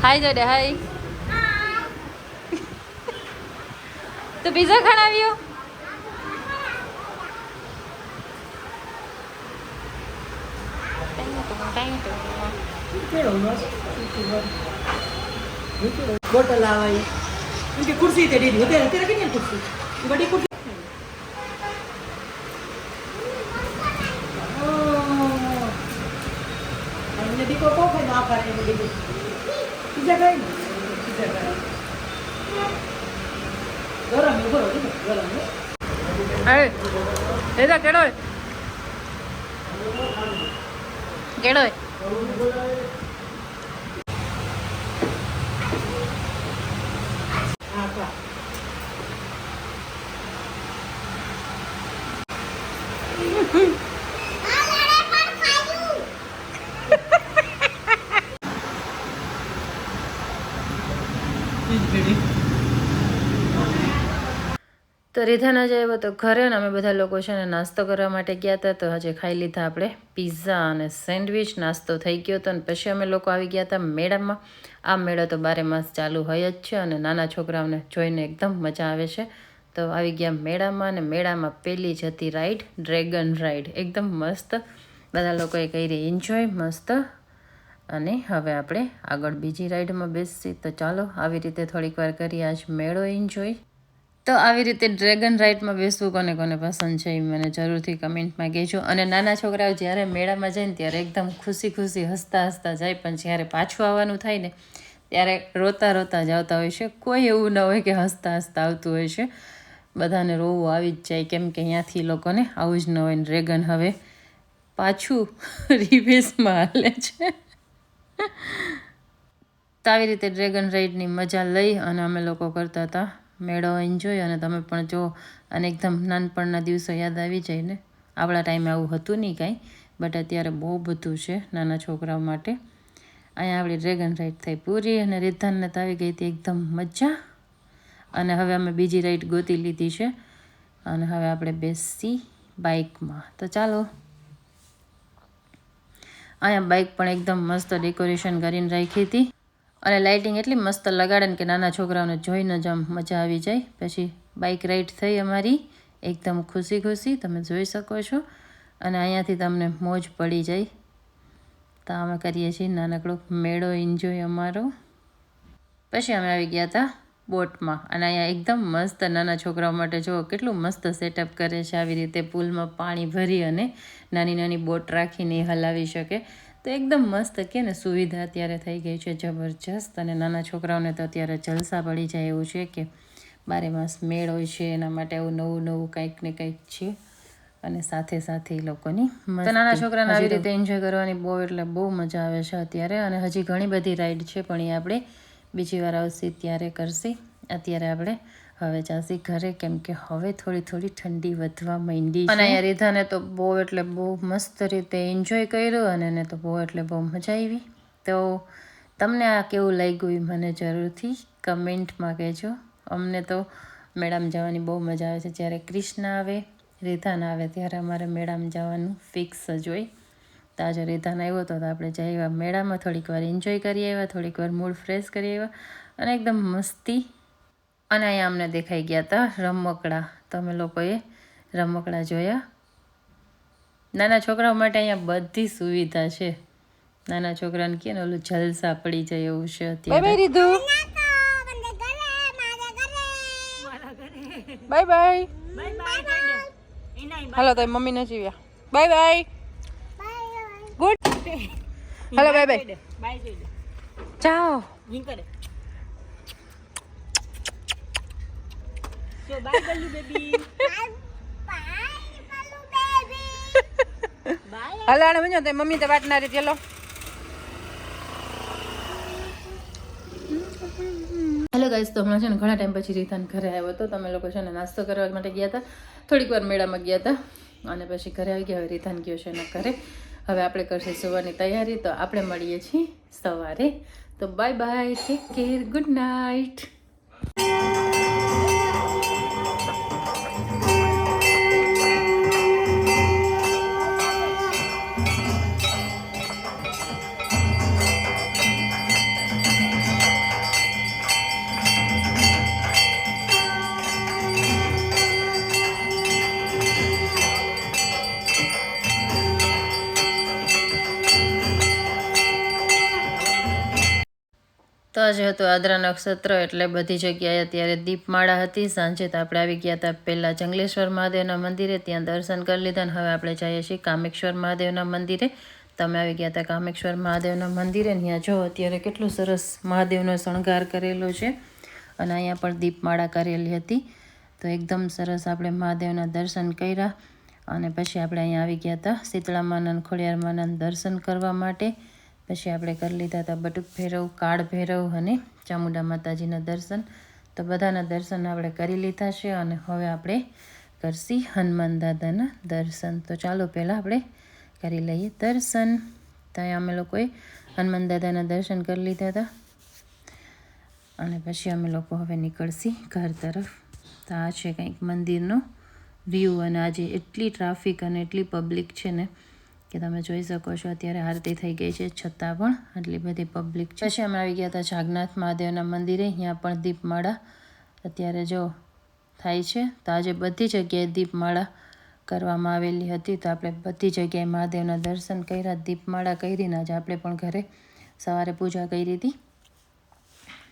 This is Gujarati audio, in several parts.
હાય જોડે હાય. તો પીઝા ખાણ આવ્યો. બોટલ આવે उनकी कुर्सी तेरी तेरा तेरा कितनी कुर्सी बड़ी कुर्सी हमने देखो को है ना कर रहे देखो पिज्जा खाए पिज्जा खाए गरम है गरम है अरे एदा केड़ो है केड़ो है તો રીધાના જ આવ્યો તો ઘરે ને અમે બધા લોકો છે ને નાસ્તો કરવા માટે ગયા હતા. તો હજે ખાઈ લીધા આપણે પિઝા અને સેન્ડવિચ. નાસ્તો થઈ ગયો હતો અને પછી અમે લોકો આવી ગયા હતા મેળામાં. આ મેળો તો 12 માસ ચાલુ હોય જ છે અને નાના છોકરાઓને જોઈને એકદમ મજા આવે છે. તો આવી ગયા મેળામાં અને મેળામાં પહેલી જ હતી રાઈડ, ડ્રેગન રાઈડ. એકદમ મસ્ત બધા લોકોએ કરી એન્જોય મસ્ત. અને હવે આપણે આગળ બીજી રાઈડમાં બેસી. તો ચાલો આવી રીતે થોડીક વાર કરીએ આજ મેળો એન્જોય. તો આવી રીતે ડ્રેગન રાઇડમાં બેસવું કોને કોને પસંદ છે એ મને જરૂરથી કમેન્ટમાં કહેજો. અને નાના છોકરાઓ જ્યારે મેળામાં જાય ને ત્યારે એકદમ ખુશી ખુશી હસતા હસતા જાય, પણ જ્યારે પાછું આવવાનું થાય ને ત્યારે રોતા રોતા જ આવતા હોય છે. કોઈ એવું ન હોય કે હસતા હસતા આવતું હોય છે. બધાને રોવું આવી જ જાય, કેમ કે અહીંયાથી લોકોને આવું જ ન હોય. ડ્રેગન હવે પાછું રિવેસમાં હાલે છે. તો આવી રીતે ડ્રેગન રાઇડની મજા લઈ અને અમે લોકો કરતા હતા મેળો એન્જોય. અને તમે પણ જો, અને એકદમ નાનપણના દિવસો યાદ આવી જાય ને. આપણા ટાઈમે આવું હતું નહીં કાંઈ, બટ અત્યારે બહુ બધું છે નાના છોકરાઓ માટે. અહીંયા આપણી ડ્રેગન રાઇડ થઈ પૂરી અને રીધાનને તો આવી ગઈ હતી એકદમ મજા. અને હવે અમે બીજી રાઈડ ગોતી લીધી છે અને હવે આપણે બેસી બાઇકમાં. તો ચાલો. અહીંયા બાઇક પણ એકદમ મસ્ત ડેકોરેશન કરીને રાખી હતી અને લાઇટિંગ એટલી મસ્ત લગાડે ને કે નાના છોકરાઓને જોઈને જ આમ મજા આવી જાય. પછી બાઇક રાઈડ થઈ અમારી એકદમ ખુશી ખુશી, તમે જોઈ શકો છો. અને અહીંયાથી તમને મોજ પડી જાય. તો અમે કરીએ છીએ નાનકડો મેળો એન્જોય અમારો. પછી અમે આવી ગયા હતા બોટમાં. અને અહીંયા એકદમ મસ્ત નાના છોકરાઓ માટે જો કેટલું મસ્ત સેટઅપ કરે છે. આવી રીતે પુલમાં પાણી ભરી અને નાની નાની બોટ રાખીને હલાવી શકે. તો એકદમ મસ્ત કે ને સુવિધા અત્યારે થઈ ગઈ છે જબરજસ્ત. અને નાના છોકરાઓને તો અત્યારે જલસા પડી જાય એવું છે કે 12 માસ મેળ હોય છે, એના માટે આવું નવું નવું કંઈક ને કંઈક છે. અને સાથે સાથે એ લોકોની તો નાના છોકરાને આવી રીતે એન્જોય કરવાની બહુ એટલે બહુ મજા આવે છે અત્યારે. અને હજી ઘણી બધી રાઈડ છે, પણ એ આપણે બીજી વાર આવશે ત્યારે કરશે. અત્યારે આપણે હવે જાસી ઘરે, કેમ કે હવે થોડી થોડી ઠંડી વધવા માંડી છે. અને અહીંયા રીધાને તો બહુ એટલે બહુ મસ્ત રીતે એન્જોય કર્યો અને એને તો બહુ એટલે બહુ મજા આવી. તો તમને આ કેવું લાગ્યું એ મને જરૂરથી કમેન્ટમાં કહેજો. અમને તો મેળામાં જવાની બહુ મજા આવે છે. જ્યારે કૃષ્ણ આવે, રીધાન આવે ત્યારે અમારે મેળામાં જવાનું ફિક્સ જ હોય. તો આજે રીધાન આવ્યો હતો તો આપણે જઈ આવ્યા મેળામાં, થોડીક વાર એન્જોય કરી આવ્યા, થોડીક વાર મૂડ ફ્રેશ કરી આવ્યા અને એકદમ મસ્તી. અને અહીંયા અમને દેખાઈ ગયા હતા રમકડા. તો અમે લોકોએ રમકડા જોયા. નાના છોકરાઓ માટે અહીંયા બધી સુવિધા છે. નાના છોકરાને કે ને ઓલું જલસા પડી જાય એવું છે અત્યારે. Bye bye Ridhu, bye bye. હાલો તો મમ્મી ને જીવ્યા. Bye bye. ગુડ. હાલો બાય બાય. જાઓ. So bye Ballu baby. Bye. હાલો આને મજો તે મમ્મી તે વાત ના રહી. ચલો. હેલો ગાઈસ, તો હમણાં છે ને ઘણા ટાઈમ પછી રીધાન ઘરે આવ્યો હતો. તમે લોકો છે ને નાસ્તો કરવા માટે ગયા હતા, થોડીક વાર મેળામાં ગયા હતા અને પછી ઘરે આવી ગયા. હવે રીધાન ગયો છે એના ઘરે. હવે આપણે કરશે સુવાની તૈયારી. તો આપણે મળીએ છીએ સવારે. તો bye bye, take care, good night. તો આજે હતું આદ્રા નક્ષત્ર એટલે બધી જગ્યાએ અત્યારે દીપમાળા હતી. સાંજે તો આપણે આવી ગયા હતા પહેલાં જંગલેશ્વર મહાદેવના મંદિરે, ત્યાં દર્શન કરી લીધા અને હવે આપણે જઈએ છીએ કામેશ્વર મહાદેવના મંદિરે. તમે આવી ગયા હતા કામેશ્વર મહાદેવના મંદિરે, ત્યાં જો અત્યારે કેટલું સરસ મહાદેવનો શણગાર કરેલો છે અને અહીંયા પણ દીપમાળા કરેલી હતી. તો એકદમ સરસ આપણે મહાદેવના દર્શન કર્યા અને પછી આપણે અહીંયા આવી ગયા હતા શીતળા માના ખોડિયાર માના દર્શન કરવા માટે. પછી આપણે કરી લીધા હતા બટુક ભૈરવ, કાળ ભૈરવ અને ચામુંડા માતાજીના દર્શન. તો બધાના દર્શન આપણે કરી લીધા છે અને હવે આપણે કરશી હનુમાન દાદાના દર્શન. તો ચાલો પહેલાં આપણે કરી લઈએ દર્શન. ત્યાં અમે લોકોએ હનુમાન દાદાના દર્શન કરી લીધા હતા અને પછી અમે લોકો હવે નીકળશી ઘર તરફ. તો આ છે કંઈક મંદિરનો વ્યૂ અને આજે એટલી ટ્રાફિક અને એટલી પબ્લિક છે ને કે તમે જોઈ શકો છો. અત્યારે આરતી થઈ ગઈ છે છતાં પણ આટલી બધી પબ્લિક છે. પછી અમે આવી ગયા હતા જાગનાથ મહાદેવના મંદિરે, અહીંયા પણ દીપમાળા અત્યારે જો થાય છે. તો આજે બધી જગ્યાએ દીપમાળા કરવામાં આવેલી હતી. તો આપણે બધી જગ્યાએ મહાદેવના દર્શન કર્યા, દીપમાળા કરીને આજે આપણે પણ ઘરે સવારે પૂજા કરી હતી.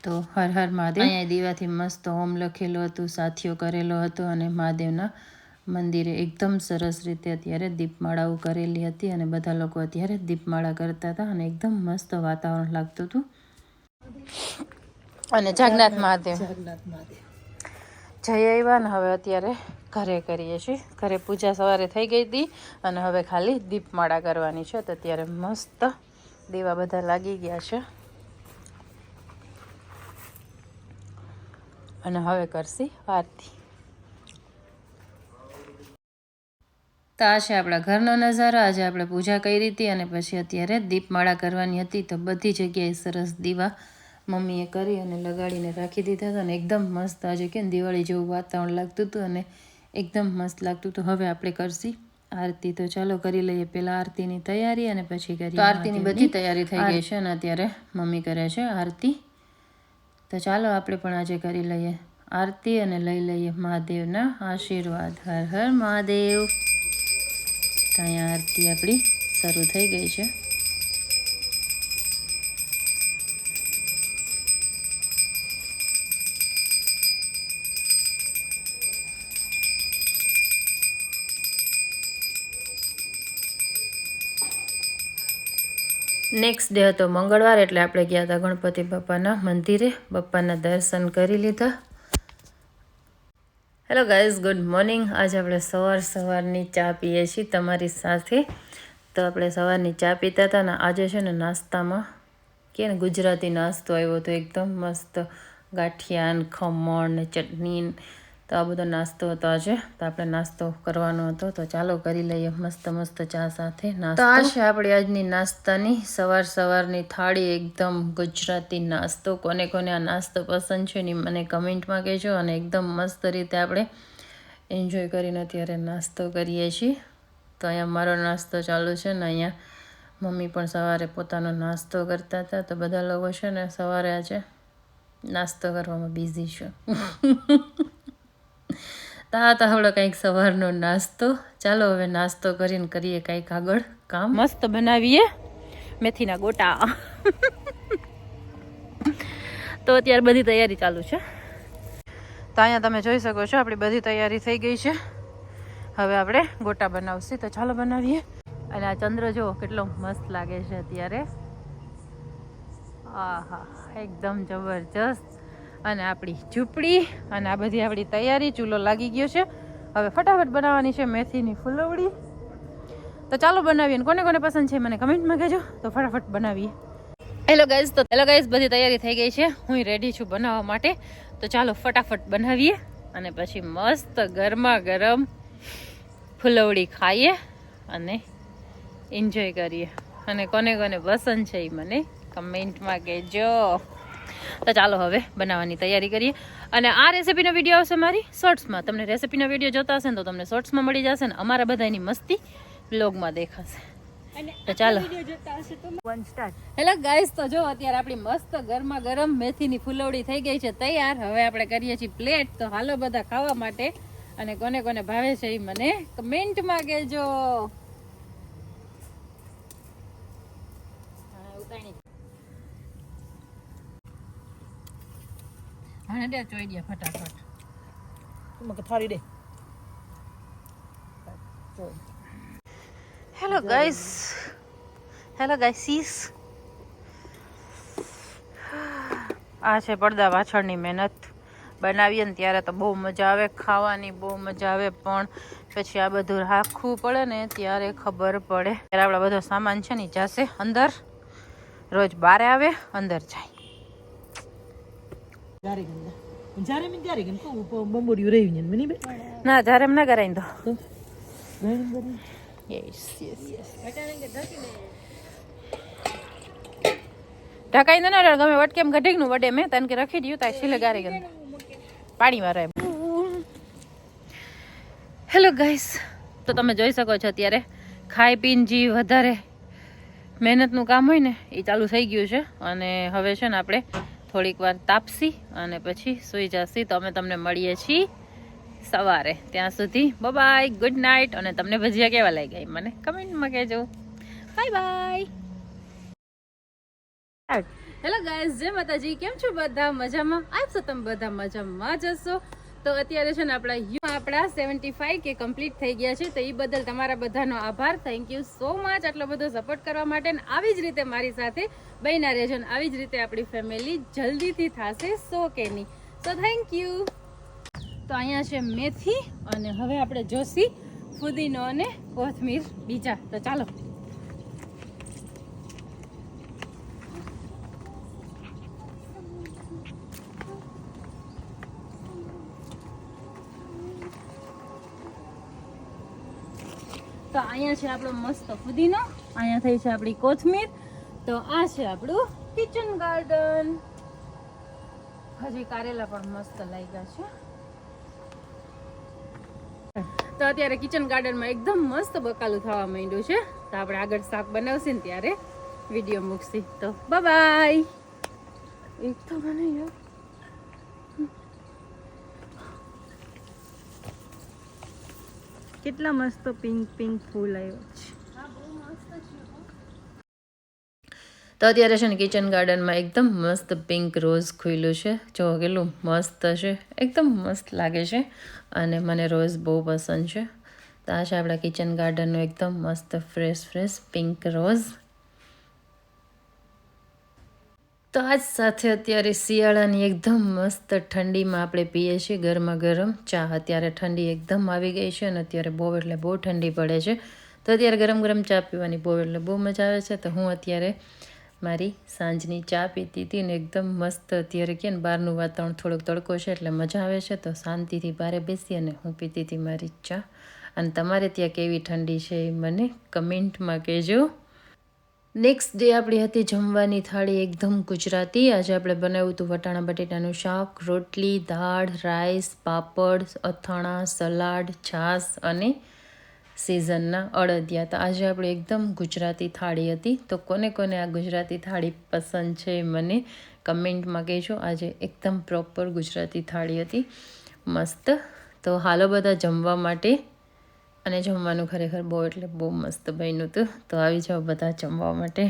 તો હર હર મહાદેવ. અહીંયા દીવાથી મસ્ત ઓમ લખેલું હતું, સાથીઓ કરેલો હતો અને મહાદેવના મંદિરે એકદમ સરસ રીતે અત્યારે દીપમાળાઓ કરેલી હતી અને બધા લોકો અત્યારે દીપમાળા કરતા હતા અને એકદમ મસ્ત વાતાવરણ લાગતું હતું. અને જાગનાથ મહાદેવ જઈ આવ્યા ને હવે અત્યારે ઘરે કરીએ છીએ. ઘરે પૂજા સવારે થઈ ગઈ હતી અને હવે ખાલી દીપમાળા કરવાની છે. તો અત્યારે મસ્ત દીવા બધા લાગી ગયા છે અને હવે કરશી આરતી. તો આ છે આપણા ઘરનો નજારો. આજે આપણે પૂજા કરી હતી અને પછી અત્યારે દીપમાળા કરવાની હતી. તો બધી જગ્યાએ સરસ દીવા મમ્મીએ કરી અને લગાડીને રાખી દીધા હતા અને એકદમ મસ્ત આજે કેમ દિવાળી જેવું વાતાવરણ લાગતું હતું અને એકદમ મસ્ત લાગતું હતું. હવે આપણે કરશી આરતી. તો ચાલો કરી લઈએ પહેલાં આરતીની તૈયારી અને પછી કરીએ. તો આરતીની બધી તૈયારી થઈ ગઈ છે અને અત્યારે મમ્મી કરે છે આરતી. તો ચાલો આપણે પણ આજે કરી લઈએ આરતી અને લઈ લઈએ મહાદેવના આશીર્વાદ. હર હર મહાદેવ. તો અહીંયા આરતી આપણી શરૂ થઈ ગઈ છે. નેક્સ્ટ ડે હતો મંગળવાર એટલે આપણે ગયા હતા ગણપતિ બાપાના મંદિરે, બાપાના દર્શન કરી લીધા. Hello guys, good morning. આજે આપણે સવારની ચા પીએ છીએ તમારી સાથે. તો આપણે સવારની ચા પીતા હતા ને આજે છે ને નાસ્તામાં કે ને ગુજરાતી નાસ્તો આવ્યો હતો એકદમ મસ્ત, ગાંઠિયા ને ખમણ ને ચટણી. તો આ બધો નાસ્તો હતો આજે. તો આપણે નાસ્તો કરવાનો હતો. તો ચાલો કરી લઈએ મસ્ત મસ્ત ચા સાથે નાસ્તો. તો આ છે આપણી આજની નાસ્તાની સવારની થાળી, એકદમ ગુજરાતી નાસ્તો. કોને કોને આ નાસ્તો પસંદ છે ને મને કમેન્ટમાં કહેજો અને એકદમ મસ્ત રીતે આપણે એન્જોય કરીને અત્યારે નાસ્તો કરીએ છીએ. તો અહીંયા મારો નાસ્તો ચાલુ છે ને અહીંયા મમ્મી પણ સવારે પોતાનો નાસ્તો કરતા હતા. તો બધા લોકો છે ને સવારે આજે નાસ્તો કરવામાં બિઝી છે. તા હવડો કંઈક સવારનો નાસ્તો. ચાલો હવે નાસ્તો કરીને કરીએ કંઈક આગળ કામ. મસ્ત બનાવીએ મેથીના ગોટા. તો અત્યારે બધી તૈયારી ચાલુ છે. તો અહીંયા તમે જોઈ શકો છો આપણી બધી તૈયારી થઈ ગઈ છે. હવે આપણે ગોટા બનાવશું. તો ચાલો બનાવીએ. અને આ ચંદ્ર જુઓ કેટલો મસ્ત લાગે છે અત્યારે. આહા, એકદમ જબરજસ્ત. અને આપણી ઝૂંપડી અને આ બધી આપણી તૈયારી. ચૂલો લાગી ગયો છે. હવે ફટાફટ બનાવવાની છે મેથીની ફુલવડી. તો ચાલો બનાવીએ. કોને કોને પસંદ છે મને કમેન્ટમાં કહેજો. તો ફટાફટ બનાવીએ. હેલો ગાઈઝ, બધી તૈયારી થઈ ગઈ છે. હું રેડી છું બનાવવા માટે. તો ચાલો ફટાફટ બનાવીએ અને પછી મસ્ત ગરમા ગરમ ફુલવડી ખાઈએ અને એન્જોય કરીએ. અને કોને કોને પસંદ છે એ મને કમેન્ટમાં કહેજો. તો ચાલો હવે બનાવવાની તૈયારી કરીએ. અને આ રેસીપીનો વિડીયો આવશે મારી શોર્ટ્સમાં. તમને રેસીપીનો વિડીયો જોતા હશે ને તો તમને શોર્ટ્સમાં મળી જશે ને અમારા બધાની મસ્તી વ્લોગમાં દેખાશે. તો ચાલો હેલો ગાઈસ, તો જો અત્યારે આપણી મસ્ત ગરમા ગરમ મેથીની ફુલવડી થઈ ગઈ છે તૈયાર. હવે આપણે કરીએ છીએ પ્લેટ. તો હાલો બધા ખાવા માટે. અને કોને કોને ભાવે છે એ મને કમેન્ટમાં કહેજો. ભાણે દે ચોઈ દે ફટાફટ. તું મને થાળી દે. Hello guys, hello ગાઈસીસ. આ છે પડદા પાછળની મહેનત. બનાવીએ ને ત્યારે તો બહુ મજા આવે, ખાવાની બહુ મજા આવે, પણ પછી આ બધું રાખવું પડે ને ત્યારે ખબર પડે. ત્યારે આપણા બધો સામાન છે ને જાશે અંદર, રોજ બારે આવે અંદર જાય. જ્યારે મેં ત્યારે કેમ કહું બંબોડિયું રહી ને મને બે ના જ્યારે એમ ના કરાય તો ઘણી યસ યસ યસ ઢકાઈ દે ને ગમે વટ કેમ ગઢીકનું વડે મેં તને કે રખી દઉં તાય છેલ્લે ગારી ગયું પાણીમાં રહે. હેલો ગાઈસ, તો તમે જોઈ શકો છો અત્યારે ખાઈ પીને જે વધારે મહેનતનું કામ હોય ને એ ચાલુ થઈ ગયું છે. અને હવે છે ને આપણે થોડીક વાર તાપસી અને પછી સૂઈ જશી. તો અમે તમને મળીએ છીએ સવારે. ત્યાં સુધી બાય, ગુડ નાઇટ. અને તમને ભજીયા કેવા લાગ્યા મને કમેન્ટમાં કહેજો. Bye bye. હેલો ગાઈઝ, જય માતાજી. કેમ છો બધા? મજામાં? આપશો તમે બધા મજામાં જશો. તો અત્યારે છે ને આપણા 75 કે કમ્પ્લીટ થઈ ગયા છે. તો એ બદલ તમારા બધાનો આભાર. થેન્ક યુ સો મચ આટલો બધો સપોર્ટ કરવા માટે. આવી જ રીતે મારી સાથે બન્યા રહેજો. આવી જ રીતે આપણી ફેમિલી જલ્દીથી થશે 100 કે ની. So thank you. તો અહીંયા છે મેથી અને હવે આપણે જોશી ફુદીનો અને કોથમીર બીજા. તો ચાલો. તો અહીંયા છે આપણો મસ્ત ફુદીનો, અહીંયા થઈ છે આપણી કોથમીર. તો આ છે આપણું કિચન ગાર્ડન. હજી કારેલા પણ મસ્ત લાગ્યા છે. તો અત્યારે કિચન ગાર્ડનમાં એકદમ મસ્ત બકાલું થવા માંડ્યું છે. તો આપણે આગળ શાક બનાવશે ને ત્યારે વિડીયો મૂકશી. તો બાય. એક તો મને યાર કેટલા મસ્ત પિંક પિંક ફૂલ આવ્યો છે. તો અત્યારે છે ને કિચન ગાર્ડનમાં એકદમ મસ્ત પિંક રોઝ ખુલ્યું છે. જો કેટલું મસ્ત છે, એકદમ મસ્ત લાગે છે. અને મને રોઝ બહુ પસંદ છે. તો આ છે આપણા કિચન ગાર્ડનનો એકદમ મસ્ત ફ્રેશ પિંક રોઝ. તો આજ સાથે અત્યારે શિયાળાની એકદમ મસ્ત ઠંડીમાં આપણે પીએ છીએ ગરમા ગરમ ચા. અત્યારે ઠંડી એકદમ આવી ગઈ છે અને અત્યારે બહુ એટલે બહુ ઠંડી પડે છે. તો અત્યારે ગરમ ગરમ ચા પીવાની બહુ એટલે બહુ મજા આવે છે. તો હું અત્યારે મારી સાંજની ચા પીતી હતી ને એકદમ મસ્ત. અત્યારે કે ને બહારનું વાતાવરણ થોડોક તડકો છે એટલે મજા આવે છે. તો શાંતિથી બહાર બેસી અને હું પીતી હતી મારી ચા. અને તમારે ત્યાં કેવી ઠંડી છે એ મને કમેન્ટમાં કહેજો. નેક્સ્ટ ડે આપણી હતી જમવાની થાળી એકદમ ગુજરાતી. આજે આપણે બનાવ્યું હતું વટાણા બટેટાનું શાક, રોટલી, દાળ, રાઈસ, પાપડ, અથાણા, સલાડ, છાશ અને સિઝનના અડદિયા. તો આજે આપણે એકદમ ગુજરાતી થાળી હતી. તો કોને કોને આ ગુજરાતી થાળી પસંદ છે મને કમેન્ટમાં કહેજો. આજે એકદમ પ્રોપર ગુજરાતી થાળી હતી, મસ્ત. તો હાલો બધા જમવા માટે. અને જમવાનું ખરેખર બહુ એટલે બહુ મસ્ત બન્યું હતું. તો આવી જાઓ બધા જમવા માટે.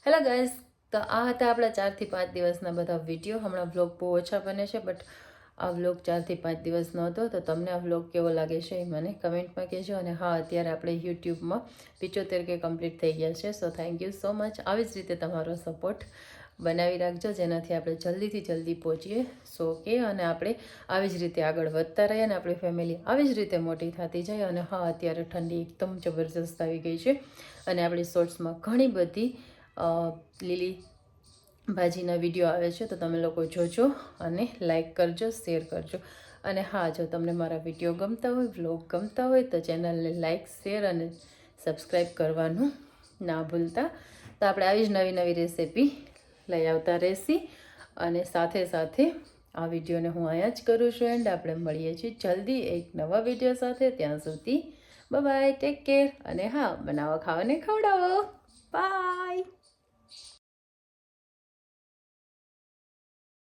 હેલો ગાઈઝ, તો આ હતા આપણા 4 થી 5 દિવસના બધા વિડીયો. હમણાં વ્લોગ બહુ ઓછા બને છે, બટ આ વ્લોગ 4 થી 5 દિવસનો હતો. તો તમને આ વ્લોગ કેવો લાગે છે એ મને કમેન્ટમાં કહેજો. અને હા, અત્યારે આપણે યુટ્યુબમાં 75 કે કમ્પ્લીટ થઈ ગયા છે. So thank you so much. આવી જ રીતે તમારો સપોર્ટ બનાવી રાખજો, જેનાથી આપણે જલ્દીથી જલ્દી પહોંચીએ 100 કે. અને આપણે આવી જ રીતે આગળ વધતા રહીએ અને આપણી ફેમિલી આવી જ રીતે મોટી થતી જાય. અને હા, અત્યારે ઠંડી એકદમ જબરજસ્ત આવી ગઈ છે અને આપણી શોર્ટ્સમાં ઘણી બધી લીલી ભાજીના વિડીયો આવે છે. તો તમે લોકો જોજો અને લાઈક કરજો, શેર કરજો. અને હા, જો તમને મારા વિડીયો ગમતા હોય, વ્લોગ ગમતા હોય તો ચેનલને લાઈક, શેર અને સબસ્ક્રાઈબ કરવાનું ના ભૂલતા. તો આપણે આવી જ નવી નવી રેસીપી લઈ આવતા રહેશી. અને સાથે સાથે આ વિડીયોને હું અહીંયા જ કરું છું એન્ડ આપણે મળીએ છીએ જલ્દી એક નવા વિડીયો સાથે. ત્યાં સુધી બાય, ટેક કેર. અને હા, બનાવો, ખાઓ ને ખવડાવો. બાય.